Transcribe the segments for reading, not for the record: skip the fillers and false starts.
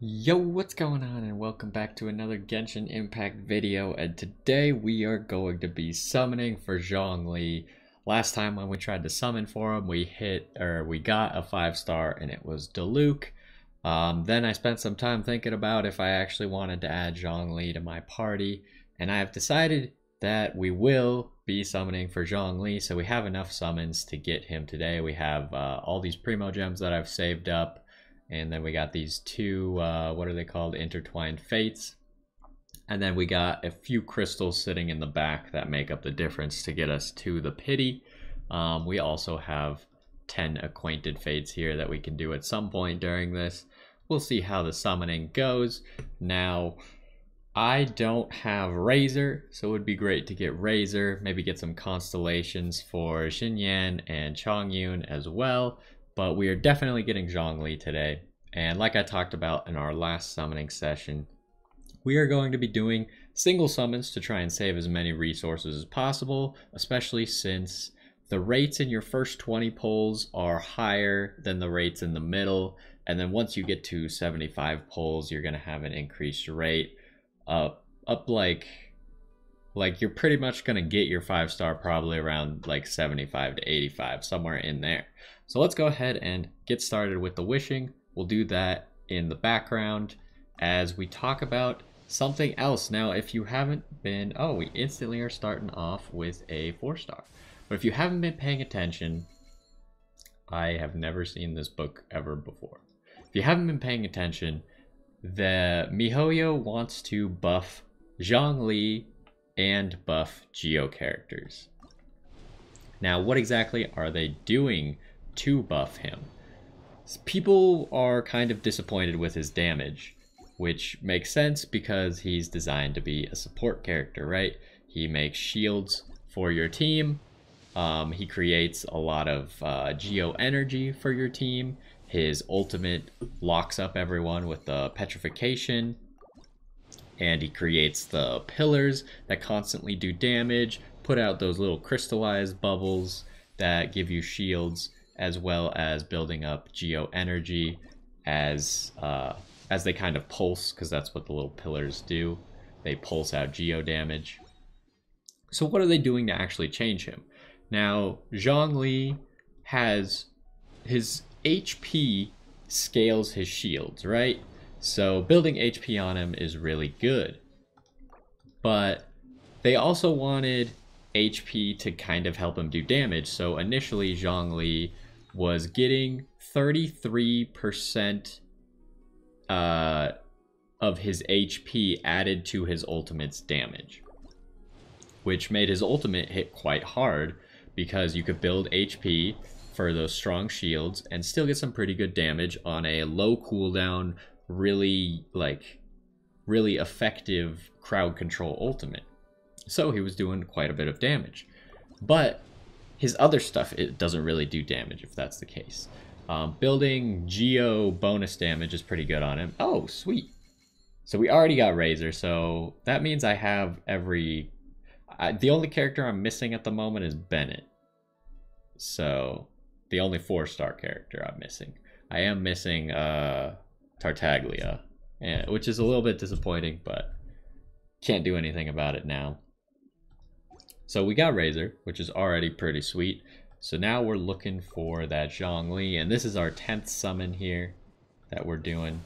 Yo, what's going on, and welcome back to another Genshin Impact video. And today we are going to be summoning for Zhongli. Last time when we tried to summon for him, we got a 5-star and it was Diluc. Then I spent some time thinking about if I actually wanted to add Zhongli to my party, and I have decided that we will be summoning for Zhongli, so we have enough summons to get him today. We have all these Primo Gems that I've saved up. And then we got these two, what are they called? Intertwined Fates. And then we got a few crystals sitting in the back that make up the difference to get us to the pity. We also have 10 Acquainted Fates here that we can do at some point during this. We'll see how the summoning goes. Now, I don't have Razor, so it would be great to get Razor. Maybe get some constellations for Xinyan and Chongyun as well. But we are definitely getting Zhongli today. And like I talked about in our last summoning session, we are going to be doing single summons to try and save as many resources as possible, especially since the rates in your first 20 pulls are higher than the rates in the middle. And then once you get to 75 pulls, you're going to have an increased rate up like you're pretty much going to get your 5-star probably around like 75 to 85, somewhere in there. So let's go ahead and get started with the wishing. We'll do that in the background as we talk about something else. Now, if you haven't been, we instantly are starting off with a 4-star. But if you haven't been paying attention, I have never seen this book ever before. If you haven't been paying attention, the MiHoYo wants to buff Zhongli and buff Geo characters. Now, what exactly are they doing to buff him? People are kind of disappointed with his damage, which makes sense because he's designed to be a support character, right? He makes shields for your team. He creates a lot of Geo energy for your team. His ultimate locks up everyone with the petrification. And he creates the pillars that constantly do damage, put out those little crystallized bubbles that give you shields, as well as building up Geo energy as they kind of pulse, because that's what the little pillars do. They pulse out Geo damage. So what are they doing to actually change him? Now, Zhongli has his HP scales his shields, right? So building HP on him is really good. But they also wanted HP to kind of help him do damage. So initially Zhongli was getting 33% of his HP added to his ultimate's damage, which made his ultimate hit quite hard because you could build HP for those strong shields and still get some pretty good damage on a low cooldown, really effective crowd control ultimate. So he was doing quite a bit of damage. But his other stuff, it doesn't really do damage if that's the case. Building Geo bonus damage is pretty good on him. Oh, sweet. So we already got Razor, so that means I have every... the only character I'm missing at the moment is Bennett. So the only 4-star character I'm missing. I am missing Tartaglia, which is a little bit disappointing, but can't do anything about it now. So we got Razor, which is already pretty sweet. So now we're looking for that Zhongli, and this is our 10th summon here that we're doing.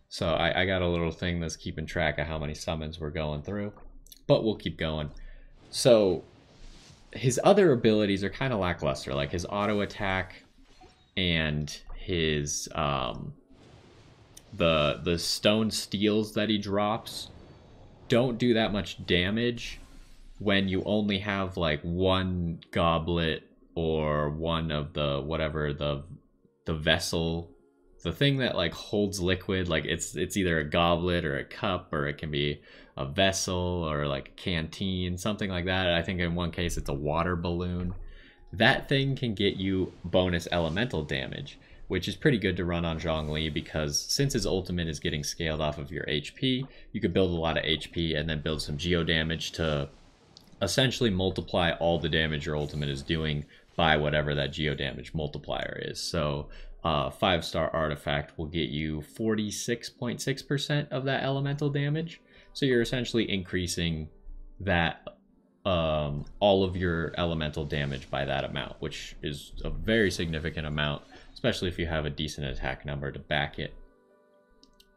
So I got a little thing that's keeping track of how many summons we're going through, but we'll keep going. So his other abilities are kind of lackluster, like his auto attack and his the stone steels that he drops don't do that much damage when you only have like one goblet or one of the whatever the vessel, the thing that like holds liquid. Like it's either a goblet or a cup, or it can be a vessel or like a canteen, something like that. I think in one case it's a water balloon. That thing can get you bonus elemental damage, which is pretty good to run on Zhongli because since his ultimate is getting scaled off of your HP, you could build a lot of HP and then build some Geo damage to essentially multiply all the damage your ultimate is doing by whatever that Geo damage multiplier is. So 5-star artifact will get you 46.6% of that elemental damage. So you're essentially increasing that all of your elemental damage by that amount, which is a very significant amount, especially if you have a decent attack number to back it.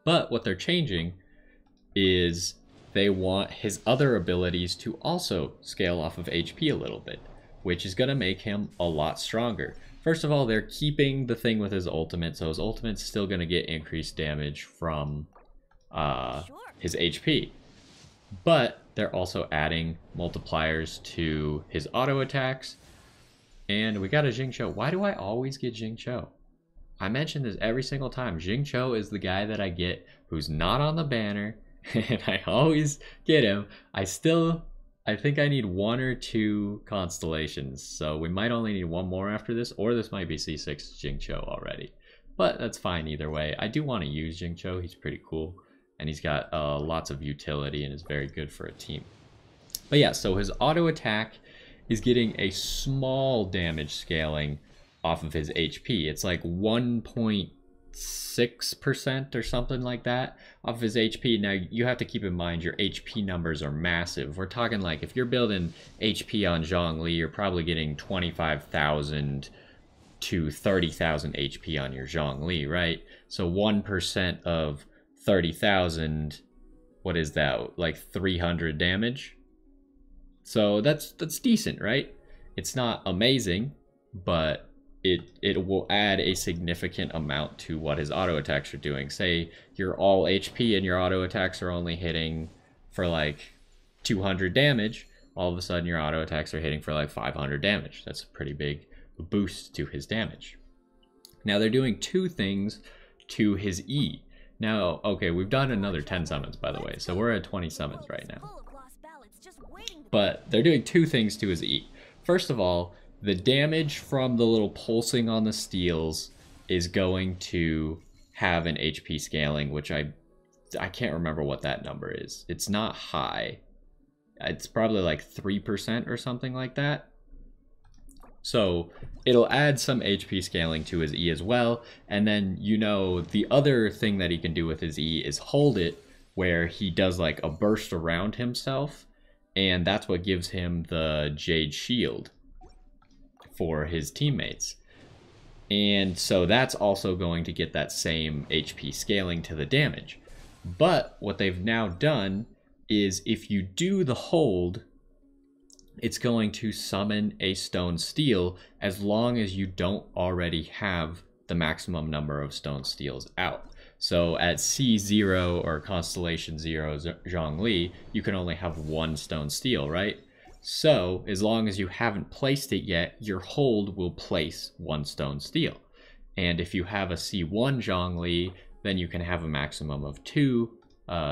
But what they're changing is they want his other abilities to also scale off of HP a little bit, which is going to make him a lot stronger. First of all, they're keeping the thing with his ultimate, so his ultimate's still going to get increased damage from his HP. But they're also adding multipliers to his auto attacks. And we got a Xingqiu. Why do I always get Xingqiu? I mention this every single time. Xingqiu is the guy that I get who's not on the banner, and I always get him. I think I need 1 or 2 constellations, so we might only need 1 more after this, or this might be C6 Xingqiu already. But that's fine either way. I do want to use Xingqiu. He's pretty cool, and he's got lots of utility and is very good for a team. But yeah, so his auto attack is getting a small damage scaling off of his HP. It's like 1.6% or something like that off his HP. Now you have to keep in mind your HP numbers are massive. We're talking like if you're building HP on Zhongli, you're probably getting 25,000 to 30,000 HP on your Zhongli, right? So 1% of 30,000, what is that? Like 300 damage? So that's decent, right? It's not amazing, but it will add a significant amount to what his auto attacks are doing. Say you're all HP and your auto attacks are only hitting for like 200 damage, all of a sudden your auto attacks are hitting for like 500 damage. That's a pretty big boost to his damage. Now they're doing 2 things to his E. Now, okay, we've done another 10 summons, by the way, so we're at 20 summons right now. But they're doing 2 things to his E. First of all, the damage from the little pulsing on the steels is going to have an HP scaling, which I can't remember what that number is. It's not high. It's probably like 3% or something like that. So it'll add some HP scaling to his E as well. And then, you know, the other thing that he can do with his E is hold it, where he does like a burst around himself. And that's what gives him the Jade Shield for his teammates. And so that's also going to get that same HP scaling to the damage. But what they've now done is if you do the hold, it's going to summon a stone steel as long as you don't already have the maximum number of stone steels out. So at C0 or Constellation 0 Zhongli, you can only have 1 stone steel, right? So as long as you haven't placed it yet, your hold will place 1 stone steel. And if you have a C1 Zhongli, then you can have a maximum of 2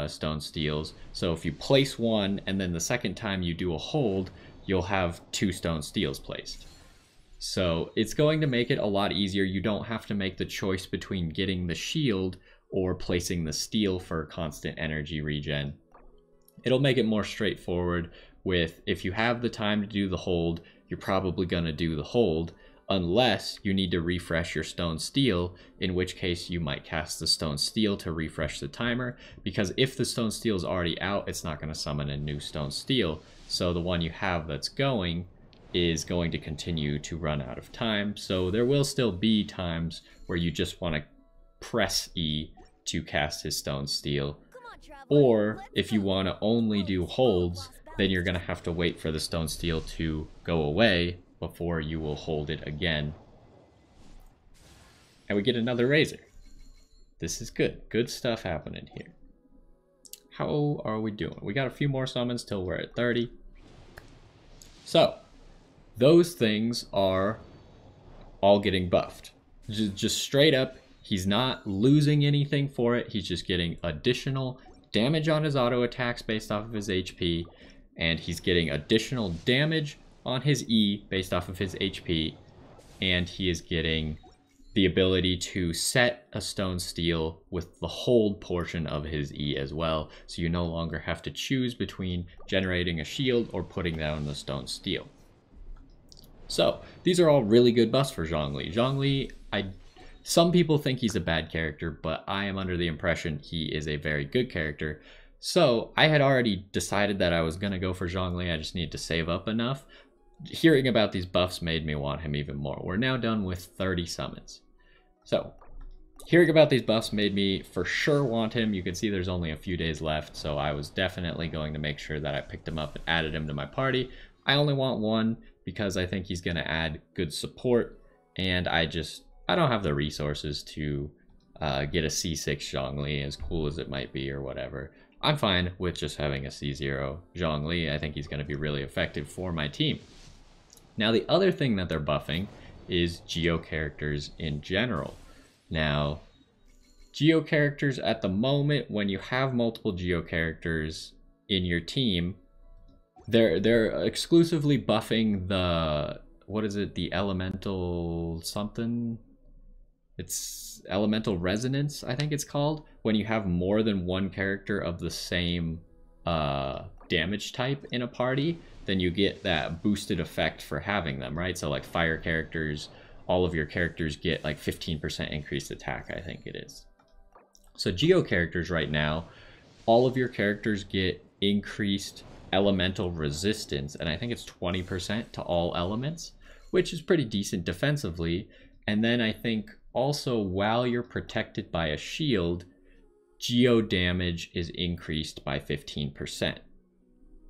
stone steels. So if you place 1 and then the second time you do a hold, you'll have 2 stone steels placed. So it's going to make it a lot easier. You don't have to make the choice between getting the shield or placing the steel for constant energy regen. It'll make it more straightforward with, if you have the time to do the hold, you're probably going to do the hold, unless you need to refresh your stone steel, in which case you might cast the stone steel to refresh the timer, because if the stone steel is already out, it's not going to summon a new stone steel. So the one you have that's going is going to continue to run out of time. So there will still be times where you just want to press E to cast his stone steel. Or if you want to only do holds, then you're going to have to wait for the stone steel to go away before you will hold it again. And we get another razor. This is good. Good stuff happening here. How are we doing? We got a few more summons till we're at 30. So, those things are all getting buffed. Just straight up, he's not losing anything for it. He's just getting additional damage on his auto attacks based off of his HP. And he's getting additional damage on his E based off of his HP. And he is getting the ability to set a stone steel with the hold portion of his E as well. So you no longer have to choose between generating a shield or putting down the stone steel. So these are all really good buffs for Zhongli. Zhongli, Some people think he's a bad character, but I am under the impression he is a very good character. So I had already decided that I was going to go for Zhongli. I just needed to save up enough. Hearing about these buffs made me want him even more. We're now done with 30 summons. So hearing about these buffs made me for sure want him. You can see there's only a few days left, so I was definitely going to make sure that I picked him up and added him to my party. I only want one because I think he's going to add good support, and I don't have the resources to get a C6 Zhongli, as cool as it might be or whatever. I'm fine with just having a C0 Zhongli. I think he's going to be really effective for my team. Now, the other thing that they're buffing is Geo characters in general. Now, Geo characters at the moment, when you have multiple Geo characters in your team, they're exclusively buffing the, what is it, the elemental something? It's elemental resonance, I think it's called. When you have more than one character of the same damage type in a party, then you get that boosted effect for having them, right? So like fire characters, all of your characters get like 15% increased attack, I think it is. So Geo characters right now, all of your characters get increased elemental resistance, and I think it's 20% to all elements, which is pretty decent defensively. And then I think also while you're protected by a shield, Geo damage is increased by 15%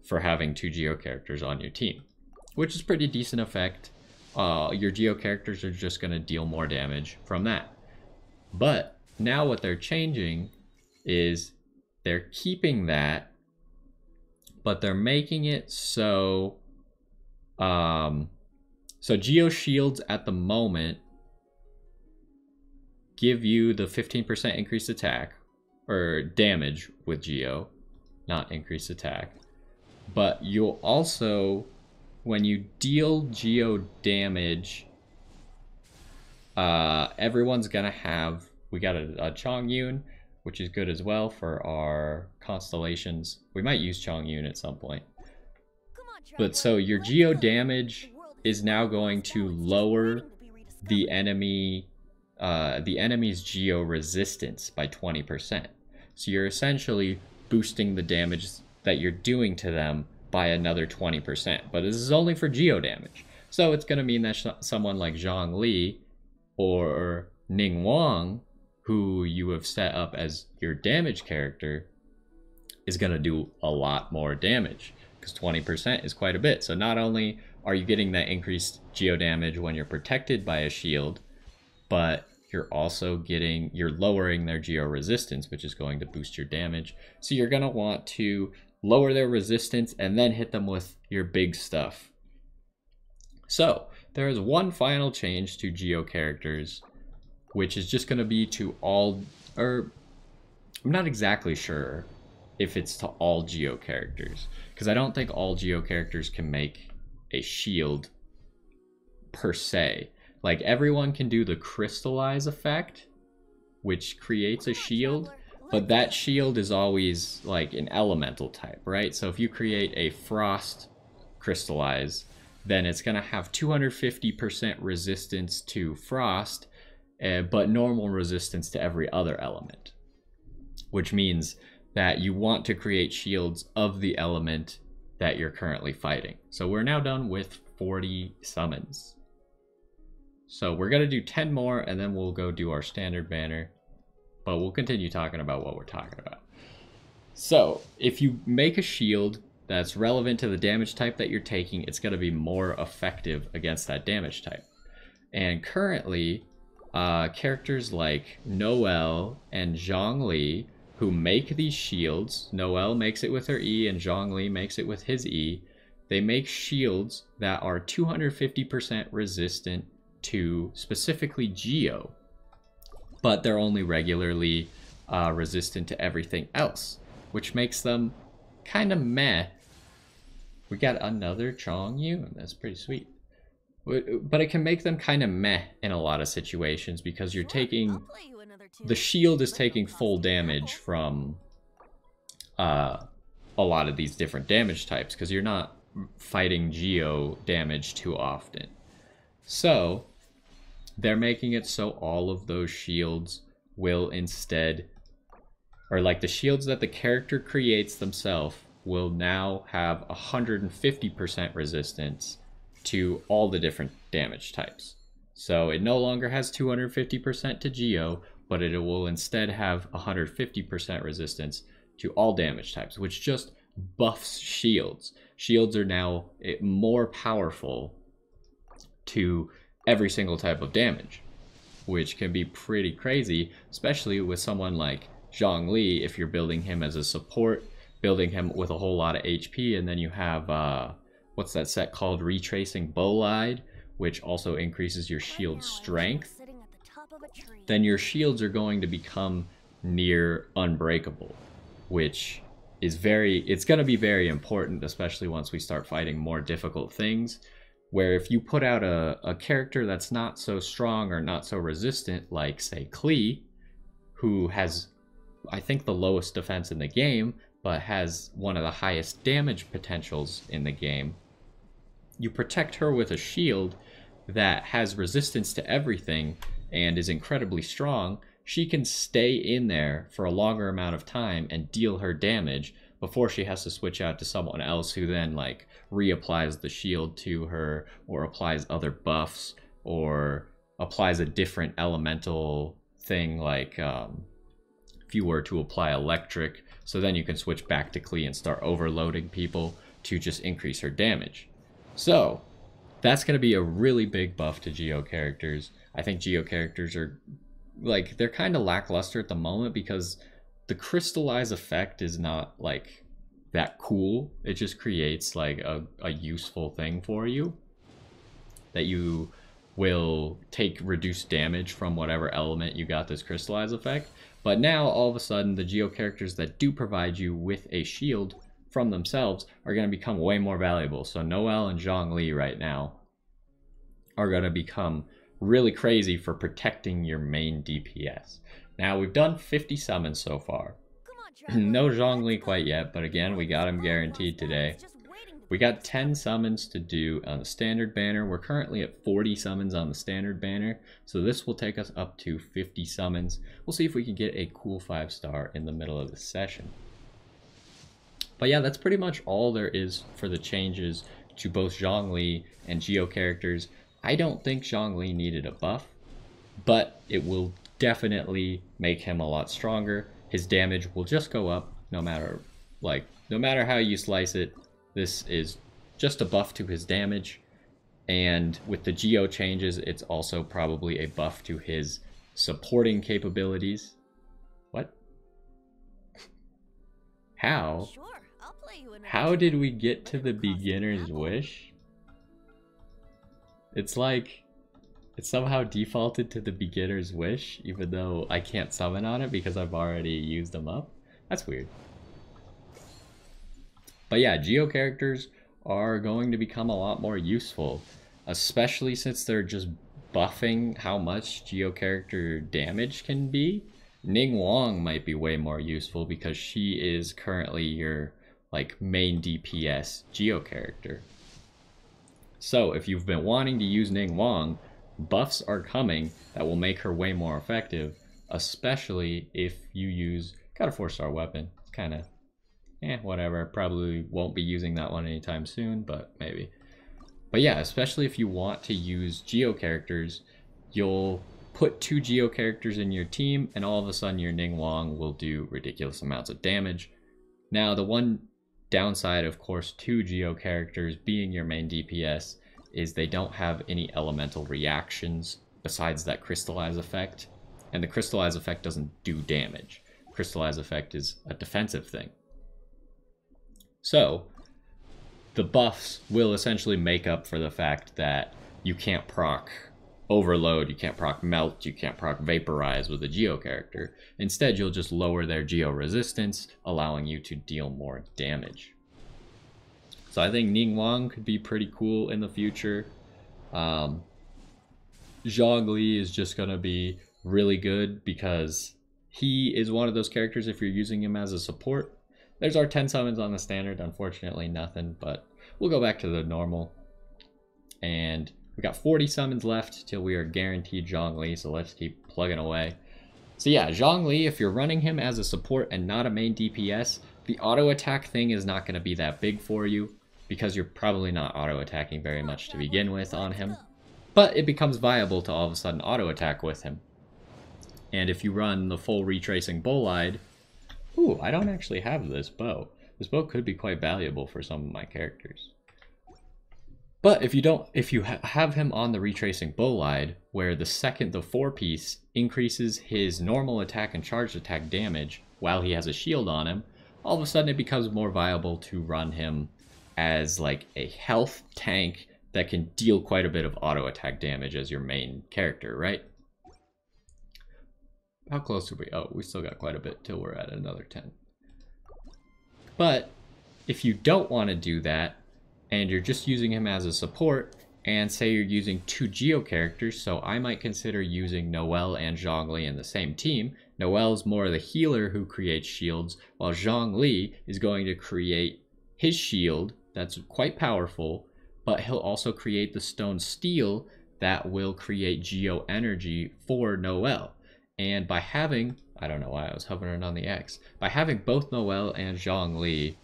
for having 2 Geo characters on your team, which is pretty decent effect. Your Geo characters are just going to deal more damage from that. But now what they're changing is they're keeping that, but they're making it so so Geo shields at the moment give you the 15% increased attack or damage with Geo, not increased attack. But you'll also, when you deal Geo damage, everyone's gonna have, we got a Chongyun, which is good as well for our constellations. We might use Chongyun at some point. But so your Geo damage is now going to lower the enemy's Geo resistance by 20%. So you're essentially boosting the damage that you're doing to them by another 20%. But this is only for Geo damage. So it's going to mean that someone like Zhongli or Ning Wang, who you have set up as your damage character, is going to do a lot more damage, because 20% is quite a bit. So not only are you getting that increased Geo damage when you're protected by a shield, but you're also you're lowering their Geo resistance, which is going to boost your damage. So you're going to want to lower their resistance and then hit them with your big stuff. So there is one final change to Geo characters, which is just going to be to all, or I'm not exactly sure if it's to all Geo characters, because I don't think all Geo characters can make a shield per se. Like, everyone can do the crystallize effect, which creates a shield, but that shield is always like an elemental type, right? So if you create a frost crystallize, then it's going to have 250% resistance to frost, but normal resistance to every other element, which means that you want to create shields of the element that you're currently fighting. So we're now done with 40 summons. So we're going to do 10 more, and then we'll go do our standard banner. But we'll continue talking about what we're talking about. So if you make a shield that's relevant to the damage type that you're taking, it's going to be more effective against that damage type. And currently, characters like Noelle and Zhongli, who make these shields, Noelle makes it with her E and Zhongli makes it with his E, they make shields that are 250% resistant to specifically Geo, but they're only regularly resistant to everything else, which makes them kind of meh. We got another Chongyun, that's pretty sweet. But it can make them kind of meh in a lot of situations, because you're taking, the shield is taking full damage from a lot of these different damage types, because you're not fighting Geo damage too often. So they're making it so all of those shields will instead, or like the shields that the character creates themselves will now have 150% resistance to all the different damage types. So it no longer has 250% to Geo, but it will instead have 150% resistance to all damage types, which just buffs shields. Shields are now more powerful to every single type of damage, which can be pretty crazy, especially with someone like Zhongli. If you're building him as a support, building him with a whole lot of HP, and then you have what's that set called, Retracing Bolide, which also increases your shield strength, then your shields are going to become near unbreakable, which is it's going to be very important, especially once we start fighting more difficult things, where if you put out a character that's not so strong or not so resistant, like say Klee, who has, I think, the lowest defense in the game, but has one of the highest damage potentials in the game, you protect her with a shield that has resistance to everything and is incredibly strong. She can stay in there for a longer amount of time and deal her damage before she has to switch out to someone else who then like reapplies the shield to her, or applies other buffs, or applies a different elemental thing, like if you were to apply electric, so then you can switch back to Klee and start overloading people to just increase her damage. So that's going to be a really big buff to Geo characters. I think Geo characters are like, they're kind of lackluster at the moment because the crystallize effect is not like that cool. It just creates like a useful thing for you, that you will take reduced damage from whatever element you got this crystallize effect. But now all of a sudden the Geo characters that do provide you with a shield from themselves are going to become way more valuable. So Noelle and Zhongli right now are going to become really crazy for protecting your main DPS. Now we've done 50 summons so far. No Zhongli quite yet, but again, we got him guaranteed today. We got 10 summons to do on the standard banner. We're currently at 40 summons on the standard banner, so this will take us up to 50 summons. We'll see if we can get a cool 5-star in the middle of the session. But yeah, that's pretty much all there is for the changes to both Zhongli and Geo characters. I don't think Zhongli needed a buff, but it will definitely make him a lot stronger. His damage will just go up no matter how you slice it. This is just a buff to his damage, and with the Geo changes, it's also probably a buff to his supporting capabilities. What? How? How did we get to the beginner's wish? It's like it somehow defaulted to the beginner's wish, even though I can't summon on it because I've already used them up. That's weird. But yeah, Geo characters are going to become a lot more useful, especially since they're just buffing how much Geo character damage can be. Ning Wong might be way more useful because she is currently your like main DPS Geo character. So if you've been wanting to use Ning Wong, buffs are coming that will make her way more effective, especially if you use, got a 4-star weapon. It's kind of whatever. Probably won't be using that one anytime soon, but maybe. But yeah, especially if you want to use Geo characters, you'll put 2 Geo characters in your team and all of a sudden your Ning Wong will do ridiculous amounts of damage. Now the one downside, of course, to Geo characters being your main DPS is they don't have any elemental reactions besides that crystallize effect, and the crystallize effect doesn't do damage. Crystallize effect is a defensive thing. So the buffs will essentially make up for the fact that you can't proc overload, you can't proc melt, you can't proc vaporize with a Geo character. Instead, you'll just lower their Geo resistance, allowing you to deal more damage. So I think Ning Wong could be pretty cool in the future. Zhongli is just going to be really good because he is one of those characters, if you're using him as a support. There's our 10 summons on the standard, unfortunately nothing, but we'll go back to the normal. And We got 40 summons left till we are guaranteed Zhongli, so let's keep plugging away. So yeah, Zhongli, if you're running him as a support and not a main DPS, the auto attack thing is not going to be that big for you because you're probably not auto attacking very much to begin with on him. But it becomes viable to all of a sudden auto attack with him. And if you run the full retracing bolide, ooh, I don't actually have this bow. This bow could be quite valuable for some of my characters. But if you have him on the retracing bolide, where the 4-piece increases his normal attack and charged attack damage while he has a shield on him, all of a sudden it becomes more viable to run him as like a health tank that can deal quite a bit of auto attack damage as your main character, right? How close are we? Oh, we still got quite a bit till we're at another 10. But if you don't want to do that, and you're just using him as a support, and say you're using 2 Geo characters, so I might consider using Noelle and Zhongli in the same team. Noelle's more the healer who creates shields, while Zhongli is going to create his shield that's quite powerful, but he'll also create the stone steel that will create Geo energy for Noelle. And by having, I don't know why I was hovering on the X, by having both Noelle and Zhongli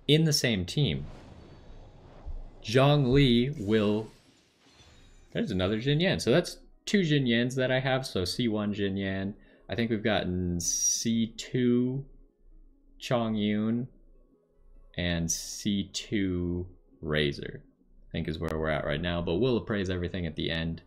in the same team, Zhongli will, there's another Jin Yan. So that's 2 Jin Yans that I have. So C1 Jin Yan. I think we've gotten C2 Chong Yun and C2 Razor, I think is where we're at right now. But we'll appraise everything at the end.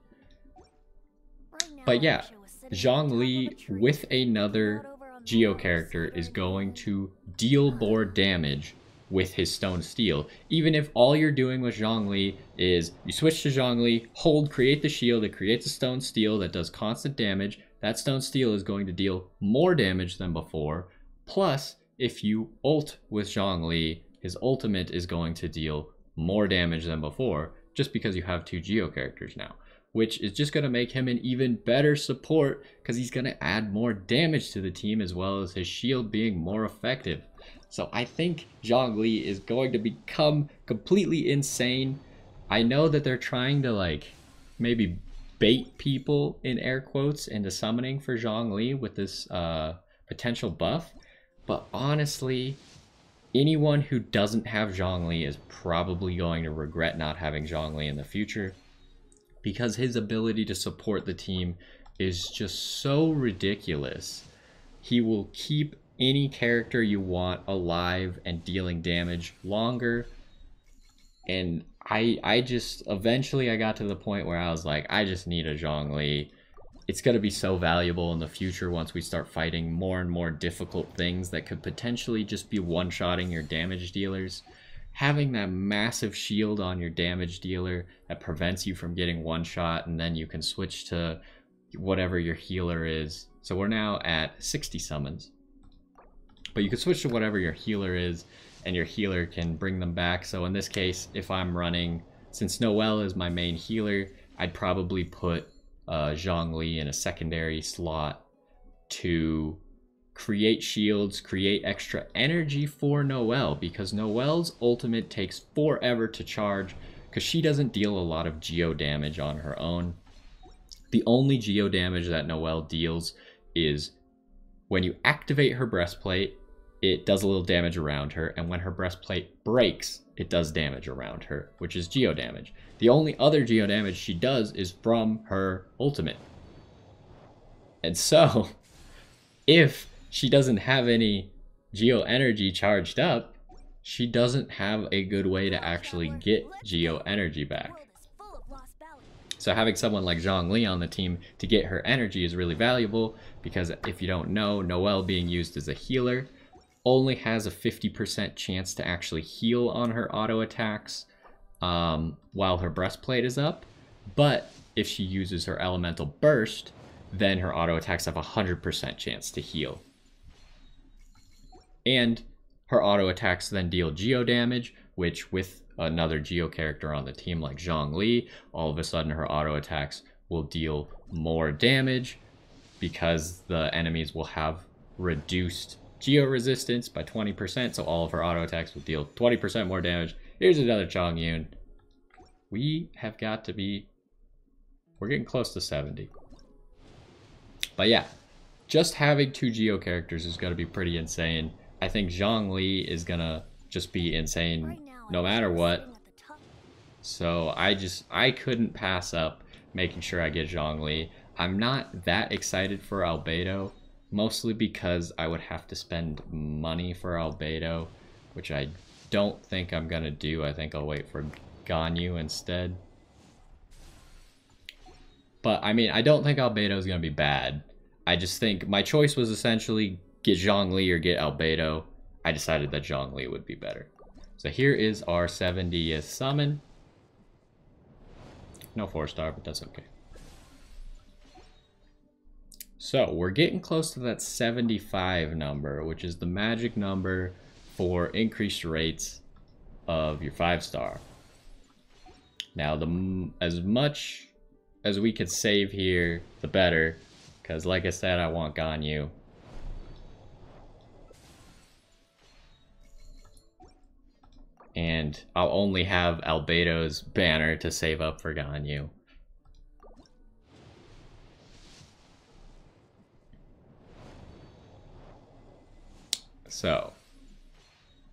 But yeah, Zhongli with another Geo character is going to deal more damage with his stone steel. Even if all you're doing with Zhongli is you switch to Zhongli, hold, create the shield, it creates a stone steel that does constant damage. That stone steel is going to deal more damage than before. Plus, if you ult with Zhongli, his ultimate is going to deal more damage than before, just because you have 2 Geo characters now, which is just going to make him an even better support because he's going to add more damage to the team as well as his shield being more effective. So I think Zhongli is going to become completely insane. I know that they're trying to like maybe bait people in air quotes into summoning for Zhongli with this potential buff. But honestly, anyone who doesn't have Zhongli is probably going to regret not having Zhongli in the future, because his ability to support the team is just so ridiculous. He will keep any character you want alive and dealing damage longer. And I just, eventually I got to the point where I was like, I just need a Zhongli. It's going to be so valuable in the future once we start fighting more and more difficult things that could potentially just be one-shotting your damage dealers. Having that massive shield on your damage dealer that prevents you from getting one shot, and then you can switch to whatever your healer is. So we're now at 60 summons. But you can switch to whatever your healer is, and your healer can bring them back. So in this case, if I'm running, since Noelle is my main healer, I'd probably put Zhongli in a secondary slot to create shields, create extra energy for Noelle, because Noelle's ultimate takes forever to charge because she doesn't deal a lot of Geo damage on her own. The only Geo damage that Noelle deals is when you activate her breastplate, it does a little damage around her, and when her breastplate breaks, it does damage around her, which is Geo damage. The only other Geo damage she does is from her ultimate. And so, if she doesn't have any Geo energy charged up, she doesn't have a good way to actually get Geo energy back. So having someone like Zhongli on the team to get her energy is really valuable, because if you don't know, Noelle being used as a healer only has a 50% chance to actually heal on her auto attacks while her breastplate is up. But if she uses her elemental burst, then her auto attacks have a 100% chance to heal. And her auto attacks then deal Geo damage, which with another Geo character on the team like Zhongli, all of a sudden her auto attacks will deal more damage because the enemies will have reduced Geo resistance by 20%, so all of her auto attacks will deal 20% more damage. Here's another Chong Yun. we have got to be... We're getting close to 70. But yeah, just having 2 Geo characters is going to be pretty insane. I think Zhongli is going to just be insane no matter what. So I couldn't pass up making sure I get Zhongli. I'm not that excited for Albedo, mostly because I would have to spend money for Albedo, which I don't think I'm going to do. I think I'll wait for Ganyu instead. But, I mean, I don't think Albedo is going to be bad. I just think my choice was essentially get Zhongli or get Albedo. I decided that Zhongli would be better. So here is our 70th summon. No 4-star, but that's okay. So we're getting close to that 75 number, which is the magic number for increased rates of your 5-star. Now, as much as we could save here, the better, because like I said, I want Ganyu. And I'll only have Albedo's banner to save up for Ganyu. So,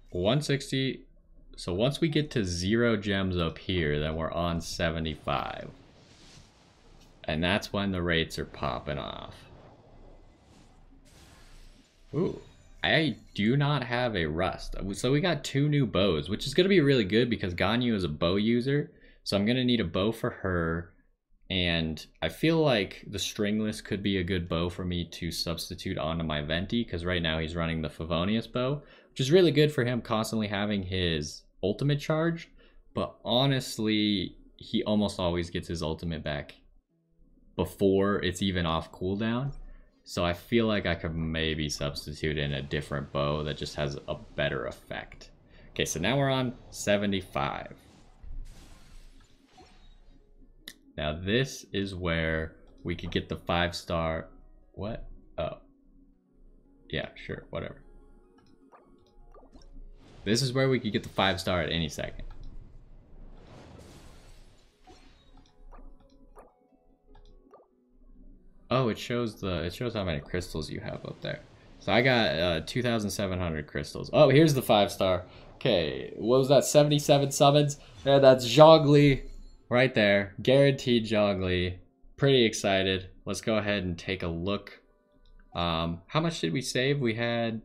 160. So once we get to 0 gems up here, then we're on 75. And that's when the rates are popping off. Ooh. I do not have a rust. So we got 2 new bows, which is going to be really good because Ganyu is a bow user. So I'm going to need a bow for her. And I feel like the stringless could be a good bow for me to substitute onto my Venti, because right now he's running the Favonius bow, which is really good for him constantly having his ultimate charge. But honestly, he almost always gets his ultimate back before it's even off cooldown. So I feel like I could maybe substitute in a different bow that just has a better effect. Okay, so now we're on 75. Now this is where we could get the 5-star. What? Oh. Yeah, sure, whatever. This is where we could get the 5-star at any second. Oh, it shows how many crystals you have up there. So I got 2,700 crystals. Oh, here's the 5-star. Okay, what was that? 77 summons. Yeah, that's Zhongli right there. Guaranteed Zhongli. Pretty excited. Let's go ahead and take a look. How much did we save? We did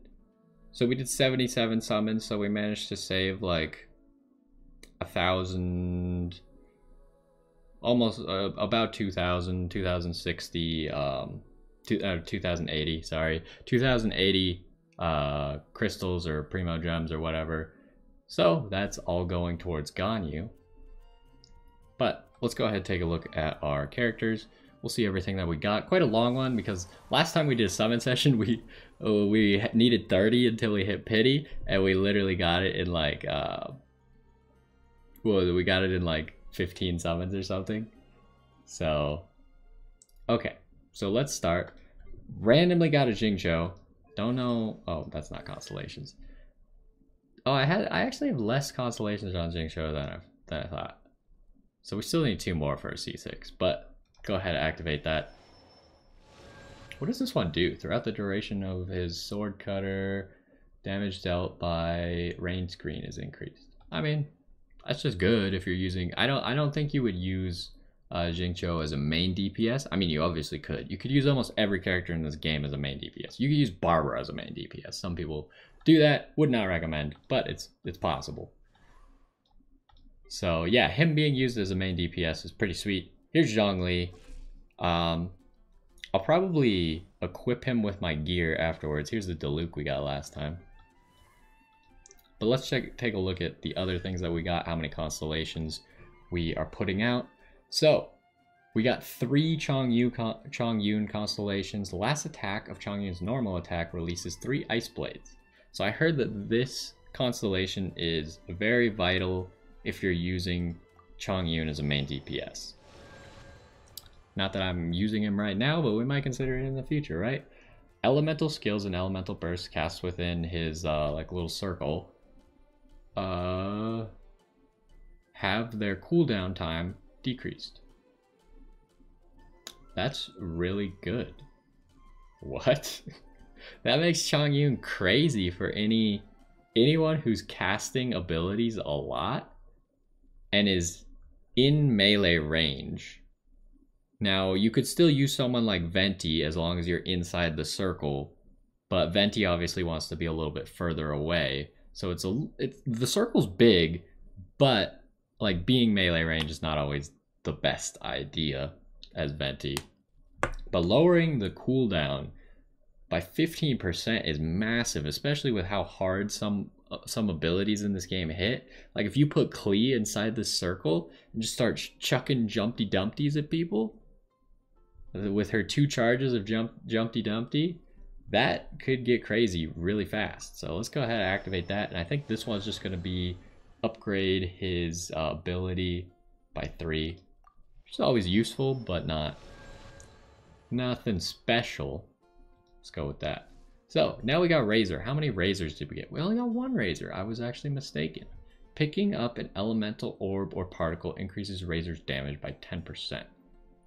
77 summons, so we managed to save like 1,000. Almost about 2,000, 2,060, 2,080, sorry. 2,080 crystals or primo gems or whatever. So that's all going towards Ganyu. But let's go ahead and take a look at our characters. We'll see everything that we got. Quite a long one because last time we did a summon session, we needed 30 until we hit pity, and we literally got it in like, we got it in like 15 summons or something. So okay, so let's start. Randomly got a Jingzhou. Don't know. Oh, that's not constellations. Oh, I actually have less constellations on Jingzhou than I thought. So we still need 2 more for a C6, but go ahead and activate that. What does this one do? Throughout the duration of his sword cutter, damage dealt by range screen is increased. I mean, that's just good if you're using... I don't think you would use Jingzhou as a main DPS. I mean, you obviously could. You could use almost every character in this game as a main DPS. You could use Barbara as a main DPS. Some people do that. Would not recommend, but it's possible. So yeah, him being used as a main DPS is pretty sweet. Here's Zhongli. I'll probably equip him with my gear afterwards. Here's the Diluc we got last time. But let's take a look at the other things that we got, how many constellations we are putting out. So, we got 3 Chongyun constellations. The last attack of Chongyun's normal attack releases 3 Ice Blades. So I heard that this constellation is very vital if you're using Chongyun as a main DPS. Not that I'm using him right now, but we might consider it in the future, right? Elemental skills and elemental bursts cast within his like little circle. have their cooldown time decreased. That's really good. What? That makes Chongyun crazy for anyone who's casting abilities a lot and is in melee range. Now, you could still use someone like Venti as long as you're inside the circle, but Venti obviously wants to be a little bit further away. So the circle's big, but like being melee range is not always the best idea as Venti. But lowering the cooldown by 15% is massive, especially with how hard some abilities in this game hit. Like if you put Klee inside this circle and just start chucking Jumpty Dumpties at people with her 2 charges of Jumpty Dumpty, that could get crazy really fast. So let's go ahead and activate that. And I think this one's just going to be upgrade his ability by 3, which is always useful, but nothing special. Let's go with that. So now we got Razor. How many Razors did we get? We only got 1 Razor. I was actually mistaken. Picking up an elemental orb or particle increases Razor's damage by 10%.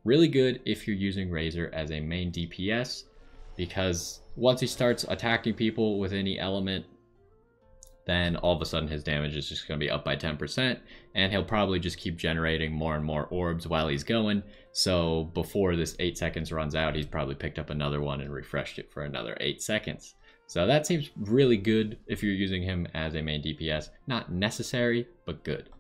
Really good if you're using Razor as a main DPS, because once he starts attacking people with any element, then all of a sudden his damage is just going to be up by 10%, and he'll probably just keep generating more and more orbs while he's going. So before this 8 seconds runs out, he's probably picked up another one and refreshed it for another 8 seconds. So that seems really good if you're using him as a main DPS. Not necessary, but good.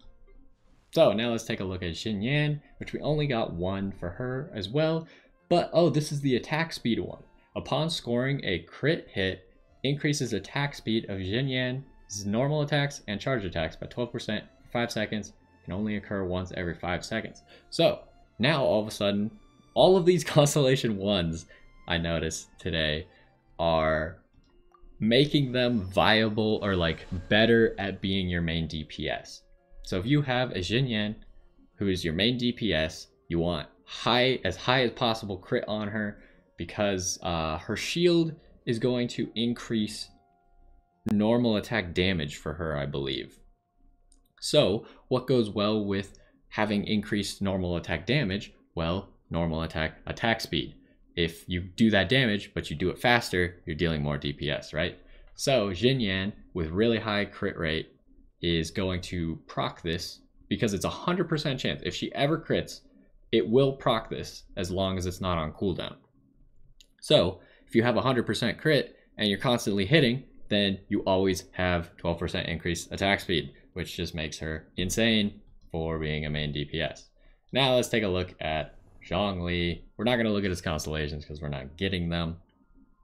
So now let's take a look at Xinyan, which we only got 1 for her as well. But oh, this is the attack speed one. Upon scoring a crit hit, increases attack speed of Xinyan's normal attacks and charge attacks by 12% for 5 seconds. Can only occur once every 5 seconds. So now all of a sudden, all of these Constellation 1s I noticed today are making them viable or like better at being your main DPS. So if you have a Xinyan who is your main DPS, you want as high as possible crit on her, because her shield is going to increase normal attack damage for her, I believe. So what goes well with having increased normal attack damage? Well, normal attack speed. If you do that damage, but you do it faster, you're dealing more DPS, right? So Xinyan with really high crit rate is going to proc this, because it's 100% chance. If she ever crits, it will proc this as long as it's not on cooldown. So if you have 100% crit and you're constantly hitting, then you always have 12% increased attack speed, which just makes her insane for being a main DPS. Now let's take a look at Zhongli. We're not going to look at his constellations because we're not getting them.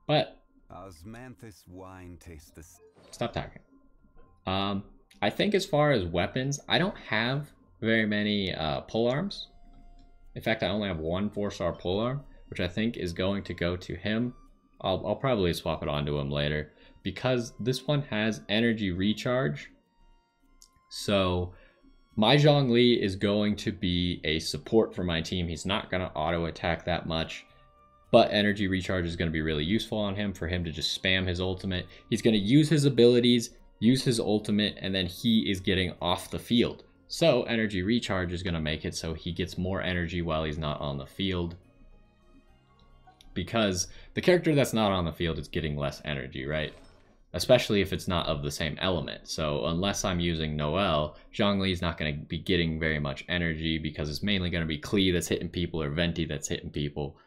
But Osmanthus wine tastes the... Stop talking. I think as far as weapons, I don't have very many polearms. In fact, I only have 1 4-star polearm, which I think is going to go to him. I'll probably swap it onto him later, because this one has energy recharge. So my Zhongli is going to be a support for my team. He's not going to auto attack that much, but energy recharge is going to be really useful on him for him to just spam his ultimate. He's going to use his abilities, use his ultimate, and then he is getting off the field. So energy recharge is going to make it so he gets more energy while he's not on the field, because the character that's not on the field is getting less energy, right? Especially if it's not of the same element. So unless I'm using Noelle, Zhongli is not going to be getting very much energy, because it's mainly going to be Klee that's hitting people or Venti that's hitting people.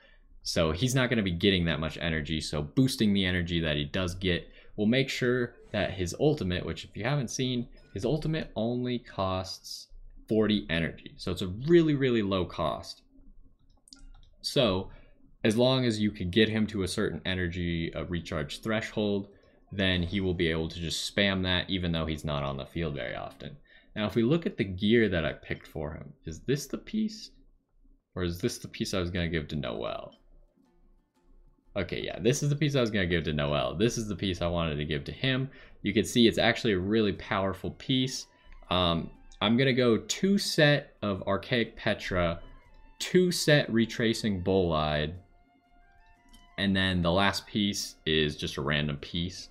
So he's not going to be getting that much energy. So boosting the energy that he does get will make sure that his ultimate, which if you haven't seen, his ultimate only costs 40 energy. So it's a really, really low cost. So as long as you can get him to a certain energy recharge threshold, then he will be able to just spam that even though he's not on the field very often. Now, if we look at the gear that I picked for him, is this the piece? Or is this the piece I was going to give to Noelle? Okay, yeah, this is the piece I was going to give to Noelle. This is the piece I wanted to give to him. You can see it's actually a really powerful piece. I'm going to go 2 set of Archaic Petra, 2 set Retracing Bolide, and then the last piece is just a random piece.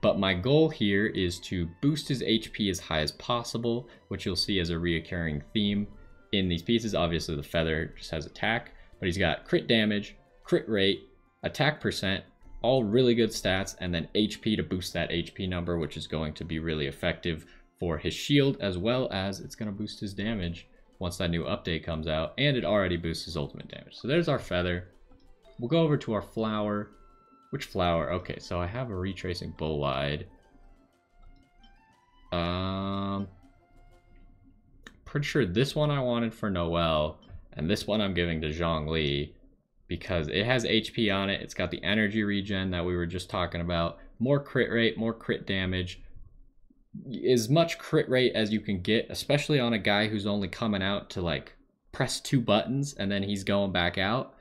But my goal here is to boost his HP as high as possible, which you'll see as a reoccurring theme in these pieces. Obviously the feather just has attack, but he's got crit damage, crit rate, attack percent, all really good stats, and then HP to boost that HP number, which is going to be really effective for his shield, as well as it's going to boost his damage once that new update comes out, and it already boosts his ultimate damage. So there's our feather. We'll go over to our flower. Which flower? Okay, so I have a retracing bolide. Pretty sure this one I wanted for Noelle, and this one I'm giving to Zhongli because it has HP on it. It's got the energy regen that we were just talking about, more crit rate, more crit damage, as much crit rate as you can get, especially on a guy who's only coming out to like press 2 buttons and then he's going back out.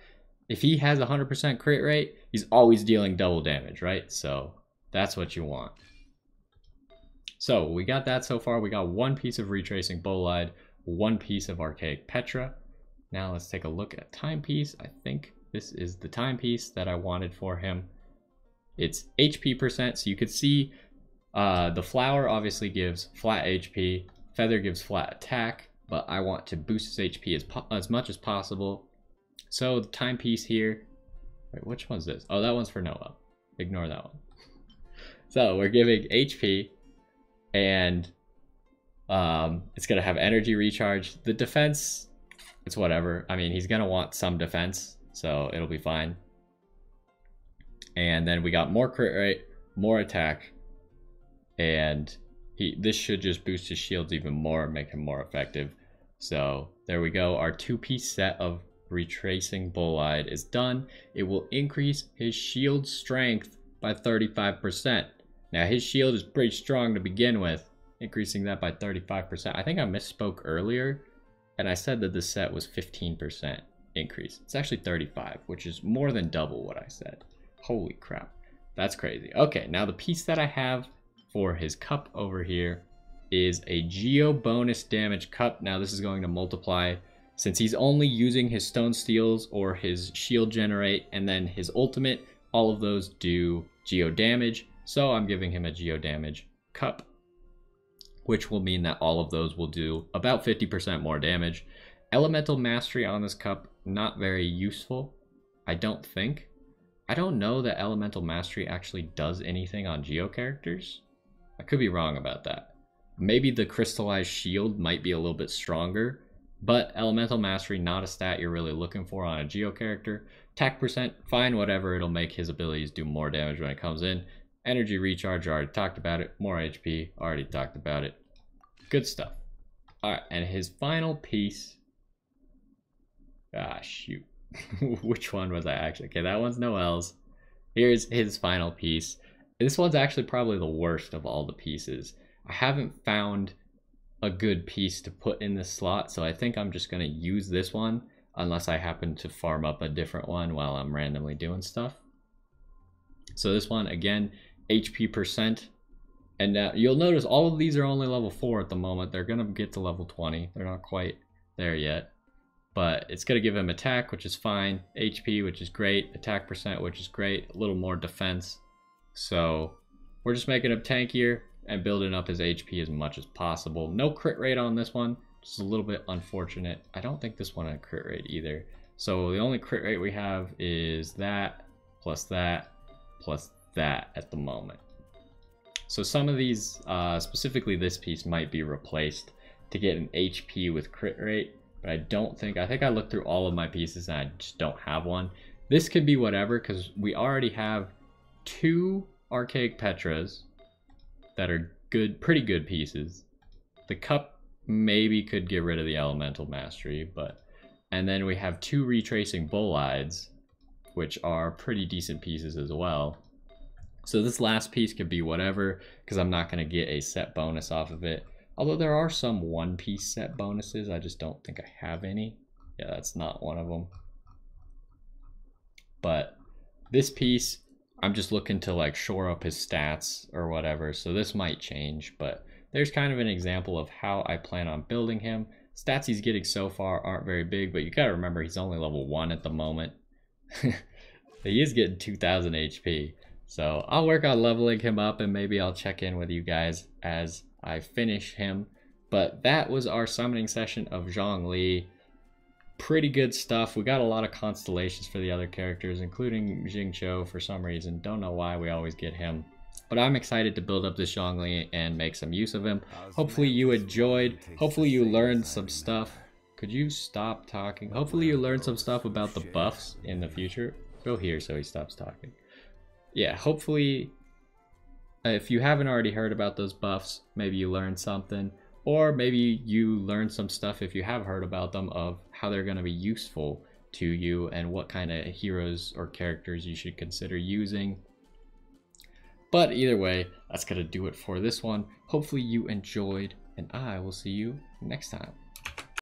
If he has 100% crit rate, he's always dealing double damage, right? So that's what you want. So we got that so far. We got one piece of retracing bolide, one piece of archaic Petra. Now let's take a look at timepiece. I think this is the timepiece that I wanted for him. It's HP percent, so you could see the flower obviously gives flat HP, feather gives flat attack, but I want to boost his HP as much as possible. So the timepiece here, wait, which one's this? Oh, that one's for Noah. Ignore that one. So we're giving HP, and it's gonna have energy recharge. The defense, it's whatever. I mean, he's gonna want some defense, so it'll be fine. And then we got more crit rate, more attack, and this should just boost his shields even more, make him more effective. So there we go. Our 2-piece set of retracing bolide is done. It will increase his shield strength by 35%. Now his shield is pretty strong to begin with, increasing that by 35%. I think I misspoke earlier, and I said that the set was 15% increase. It's actually 35, which is more than double what I said. Holy crap, that's crazy. Okay, now the piece that I have for his cup over here is a Geo bonus damage cup. Now this is going to multiply since he's only using his stone steels or his shield generate, and then his ultimate, all of those do Geo damage. So I'm giving him a Geo damage cup, which will mean that all of those will do about 50% more damage. Elemental mastery on this cup, not very useful, I don't think. I don't know that elemental mastery actually does anything on Geo characters. I could be wrong about that. Maybe the crystallized shield might be a little bit stronger, but elemental mastery, not a stat you're really looking for on a Geo character. Attack percent, fine, whatever, it'll make his abilities do more damage when it comes in. Energy recharge, already talked about it. More HP, already talked about it. Good stuff. Alright, and his final piece. Ah, shoot. Which one was I actually? Okay, that one's Noelle's. Here's his final piece. This one's actually probably the worst of all the pieces. I haven't found a good piece to put in this slot, so I think I'm just going to use this one unless I happen to farm up a different one while I'm randomly doing stuff. So this one, again, HP percent. And you'll notice all of these are only level 4 at the moment. They're going to get to level 20. They're not quite there yet. But it's going to give him attack, which is fine. HP, which is great. Attack percent, which is great. A little more defense. So we're just making him tankier and building up his HP as much as possible. No crit rate on this one, which is a little bit unfortunate. I don't think this one had a crit rate either. So the only crit rate we have is that, plus that, plus that at the moment. So some of these, specifically this piece, might be replaced to get an HP with crit rate, but I don't think, I think I looked through all of my pieces and I just don't have one. This could be whatever, because we already have 2 archaic Petras that are good, pretty good pieces. The cup maybe could get rid of the elemental mastery, but, and then we have 2 retracing bolides, which are pretty decent pieces as well. So this last piece could be whatever, because I'm not going to get a set bonus off of it. Although there are some 1-piece set bonuses, I just don't think I have any. Yeah, that's not one of them. But this piece, I'm just looking to like shore up his stats or whatever, so this might change, but there's kind of an example of how I plan on building him. Stats he's getting so far aren't very big, but you gotta remember he's only level 1 at the moment. He is getting 2000 HP, So I'll work on leveling him up, and maybe I'll check in with you guys as I finish him. But that was our summoning session of Zhongli. Pretty good stuff. We got a lot of constellations for the other characters, including Jingqiu for some reason. Don't know why we always get him. But I'm excited to build up this Zhongli and make some use of him. Hopefully you enjoyed. Hopefully you learned some stuff. Could you stop talking? Hopefully you learned some stuff about the buffs in the future. Go here so he stops talking. Yeah, hopefully if you haven't already heard about those buffs, maybe you learned something. Or maybe you learned some stuff if you have heard about them of how they're going to be useful to you and what kind of heroes or characters you should consider using. But either way, that's going to do it for this one. Hopefully you enjoyed, and I will see you next time.